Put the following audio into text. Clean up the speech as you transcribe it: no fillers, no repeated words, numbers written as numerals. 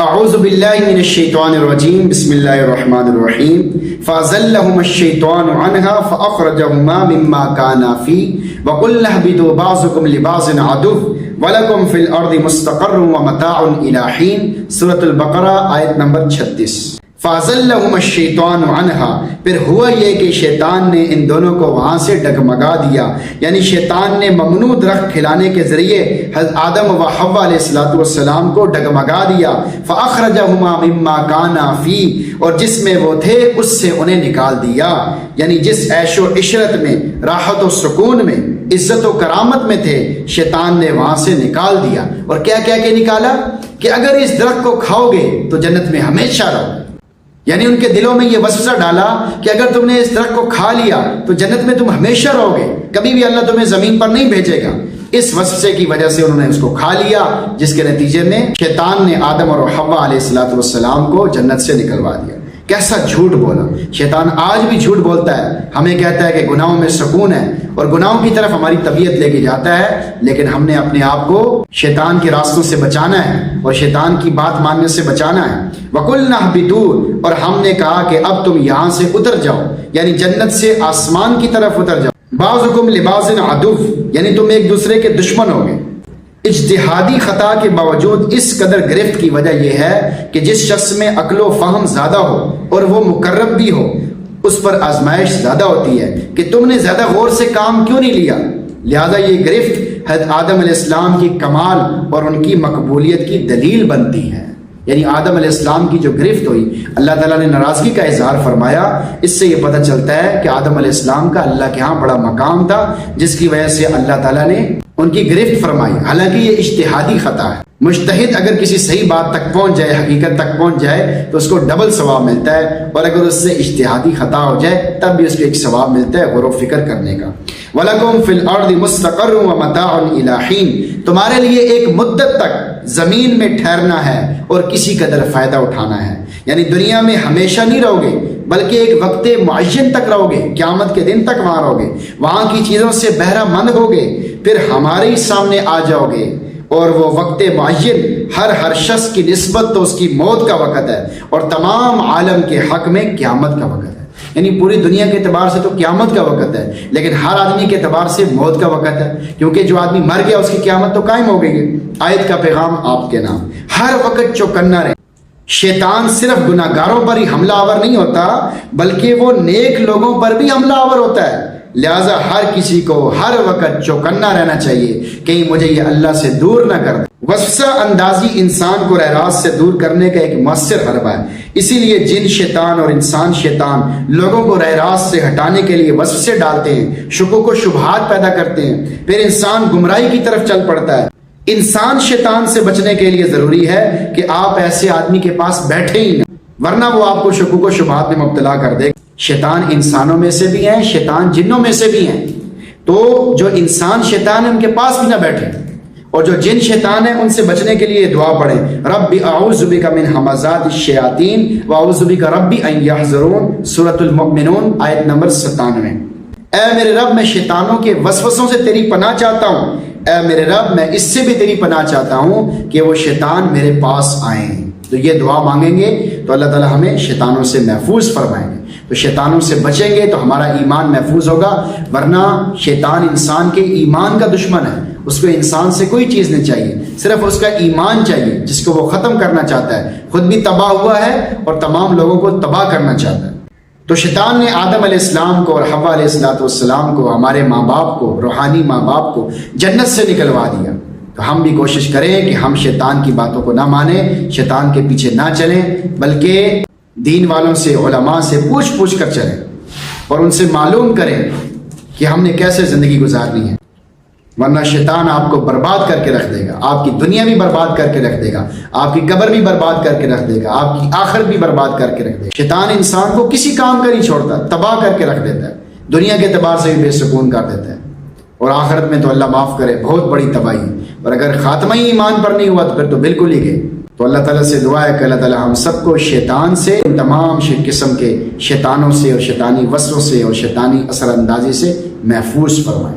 اعوذ باللہ من الشیطان الرجیم بسم اللہ الرحمن الرحیم فازلہم الشیطان عنہا فاخرجہما مما کانا فی وقلنا اہبطوا بعضکم لبعض عدو ولکم فی الارض مستقر ومتاع الی حین سورۃ البقرہ آیت نمبر 36۔ فازلہم الشیطان عنہا، پھر ہوا یہ کہ شیطان نے ان دونوں کو وہاں سے ڈگمگا دیا، یعنی شیطان نے ممنوع درخت کھلانے کے ذریعے حضرت آدم و حوا علیہ السلام کو ڈگمگا دیا۔ فاخرجہما مما کانا فی، اور جس میں وہ تھے اس سے انہیں نکال دیا، یعنی جس عیش و عشرت میں، راحت و سکون میں، عزت و کرامت میں تھے، شیطان نے وہاں سے نکال دیا۔ اور کیا کہہ کے نکالا کہ اگر اس درخت کو کھاؤ گے تو جنت میں ہمیشہ رہو، یعنی ان کے دلوں میں یہ وسوسہ ڈالا کہ اگر تم نے اس درخت کو کھا لیا تو جنت میں تم ہمیشہ رہو گے، کبھی بھی اللہ تمہیں زمین پر نہیں بھیجے گا۔ اس وسوسے کی وجہ سے انہوں نے اس کو کھا لیا، جس کے نتیجے میں شیطان نے آدم اور حوا علیہ السلام کو جنت سے نکلوا دیا۔ کیسا جھوٹ بولا! شیطان آج بھی جھوٹ بولتا ہے، ہمیں کہتا ہے کہ گناہوں میں سکون ہے اور گناہوں کی طرف ہماری طبیعت لے کے جاتا ہے، لیکن ہم نے اپنے آپ کو شیطان کے راستوں سے بچانا ہے اور شیطان کی بات ماننے سے بچانا ہے۔ وَقُلْنَا اهْبِطُوا، اور ہم نے کہا کہ اب تم یہاں سے اتر جاؤ، یعنی جنت سے آسمان کی طرف اتر جاؤ۔ بَعْضُكُمْ لِبَعْضٍ عَدُوٌّ، یعنی تم ایک دوسرے کے دشمن ہوگے۔ اجتہادی خطا کے باوجود اس قدر گرفت کی وجہ یہ ہے کہ جس شخص میں عقل و فہم زیادہ ہو اور وہ مقرب بھی ہو، اس پر آزمائش زیادہ ہوتی ہے کہ تم نے زیادہ غور سے کام کیوں نہیں لیا۔ لہذا یہ گرفت حضرت آدم علیہ السلام کی کمال اور ان کی مقبولیت کی دلیل بنتی ہے، یعنی آدم علیہ السلام کی جو گرفت ہوئی، اللہ تعالیٰ نے ناراضگی کا اظہار فرمایا۔ اس سے یہ پتہ چلتا ہے کہ آدم علیہ السلام کا اللہ کے ہاں بڑا مقام تھا، جس کی وجہ سے اللہ تعالیٰ نے ان کی گرفت فرمائی۔ حالانکہ یہ اجتہادی خطا ہے، مجتہد اگر کسی صحیح بات تک پہنچ جائے، حقیقت تک پہنچ جائے تو اس کو ڈبل ثواب ملتا ہے، اور اگر اس سے اجتہادی خطا ہو جائے تب بھی اس کو ایک ثواب ملتا ہے غور و فکر کرنے کا۔ وَلَكُمْ فِي الْأَرْضِ مُسْتَقَرٌّ وَمَتَاعٌ إِلَىٰ حِينٍ، تمہارے لیے ایک مدت تک زمین میں ٹھہرنا ہے اور کسی قدر فائدہ اٹھانا ہے، یعنی دنیا میں ہمیشہ نہیں رہو گے بلکہ ایک وقت معین تک رہو گے، قیامت کے دن تک وہاں رہو گے، وہاں کی چیزوں سے بہرہ مند ہوگے، پھر ہمارے ہی سامنے آ جاؤ گے، اور وہ وقت معین ہر شخص کی نسبت تو اس کی موت کا وقت ہے، اور تمام عالم کے حق میں قیامت کا وقت ہے، یعنی پوری دنیا کے اعتبار سے تو قیامت کا وقت ہے، لیکن ہر آدمی کے اعتبار سے موت کا وقت ہے، کیونکہ جو آدمی مر گیا اس کی قیامت تو قائم ہو گئی ہے۔ آیت کا پیغام آپ کے نام، ہر وقت چوکنا رہے۔ شیطان صرف گناہ گاروں پر ہی حملہ آور نہیں ہوتا بلکہ وہ نیک لوگوں پر بھی حملہ آور ہوتا ہے، لہذا ہر کسی کو ہر وقت چوکنا رہنا چاہیے کہیں مجھے یہ اللہ سے دور نہ کر دے۔ وسوسہ اندازی انسان کو راہ راست سے دور کرنے کا ایک مؤثر حربہ ہے، اسی لیے جن شیطان اور انسان شیطان لوگوں کو راہ راست سے ہٹانے کے لیے وسوسے ڈالتے ہیں، شکوک و شبہات پیدا کرتے ہیں، پھر انسان گمراہی کی طرف چل پڑتا ہے۔ انسان شیطان سے بچنے کے لیے ضروری ہے کہ آپ ایسے آدمی کے پاس بیٹھے ہی نہ، ورنہ وہ آپ کو شکوک و شبہات میں مبتلا کر دے۔ شیطان انسانوں میں سے بھی ہیں، شیطان جنوں میں سے بھی ہیں، تو جو انسان شیطان ہے ان کے پاس بھی نہ بیٹھیں، اور جو جن شیطان ہیں ان سے بچنے کے لیے دعا پڑھیں۔ رب اعوذ بک من ہمزات الشیاطین واعوذ بک رب ان یحضرون، سورۃ المؤمنون آیت نمبر 97۔ اے میرے رب، میں شیطانوں کے وسوسوں سے تیری پناہ چاہتا ہوں، اے میرے رب میں اس سے بھی تیری پناہ چاہتا ہوں کہ وہ شیطان میرے پاس آئیں۔ تو یہ دعا مانگیں گے تو اللہ تعالیٰ ہمیں شیطانوں سے محفوظ فرمائیں گے، تو شیطانوں سے بچیں گے تو ہمارا ایمان محفوظ ہوگا، ورنہ شیطان انسان کے ایمان کا دشمن ہے، اس کو انسان سے کوئی چیز نہیں چاہیے، صرف اس کا ایمان چاہیے جس کو وہ ختم کرنا چاہتا ہے، خود بھی تباہ ہوا ہے اور تمام لوگوں کو تباہ کرنا چاہتا ہے۔ تو شیطان نے آدم علیہ السلام کو اور حوا علیہ السلام کو، ہمارے ماں باپ کو، روحانی ماں باپ کو جنت سے نکلوا دیا۔ تو ہم بھی کوشش کریں کہ ہم شیطان کی باتوں کو نہ مانیں، شیطان کے پیچھے نہ چلیں، بلکہ دین والوں سے، علماء سے پوچھ کر چلیں اور ان سے معلوم کریں کہ ہم نے کیسے زندگی گزارنی ہے، ورنہ شیطان آپ کو برباد کر کے رکھ دے گا، آپ کی دنیا بھی برباد کر کے رکھ دے گا، آپ کی قبر بھی برباد کر کے رکھ دے گا، آپ کی آخرت بھی برباد کر کے رکھ دے گا۔ شیطان انسان کو کسی کام کا نہیں چھوڑتا، تباہ کر کے رکھ دیتا ہے، دنیا کے اعتبار سے بھی بے سکون کر دیتا ہے، اور آخرت میں تو اللہ معاف کرے بہت بڑی تباہی، اور اگر خاتمہ ہی ایمان پر نہیں ہوا تو پھر تو بالکل ہی گئے۔ تو اللہ تعالیٰ سے دعا ہے کہ اللہ تعالیٰ ہم سب کو شیطان سے، تمام قسم کے شیطانوں سے اور شیطانی وسوسوں سے اور شیطانی اثر اندازی سے محفوظ فرمائے۔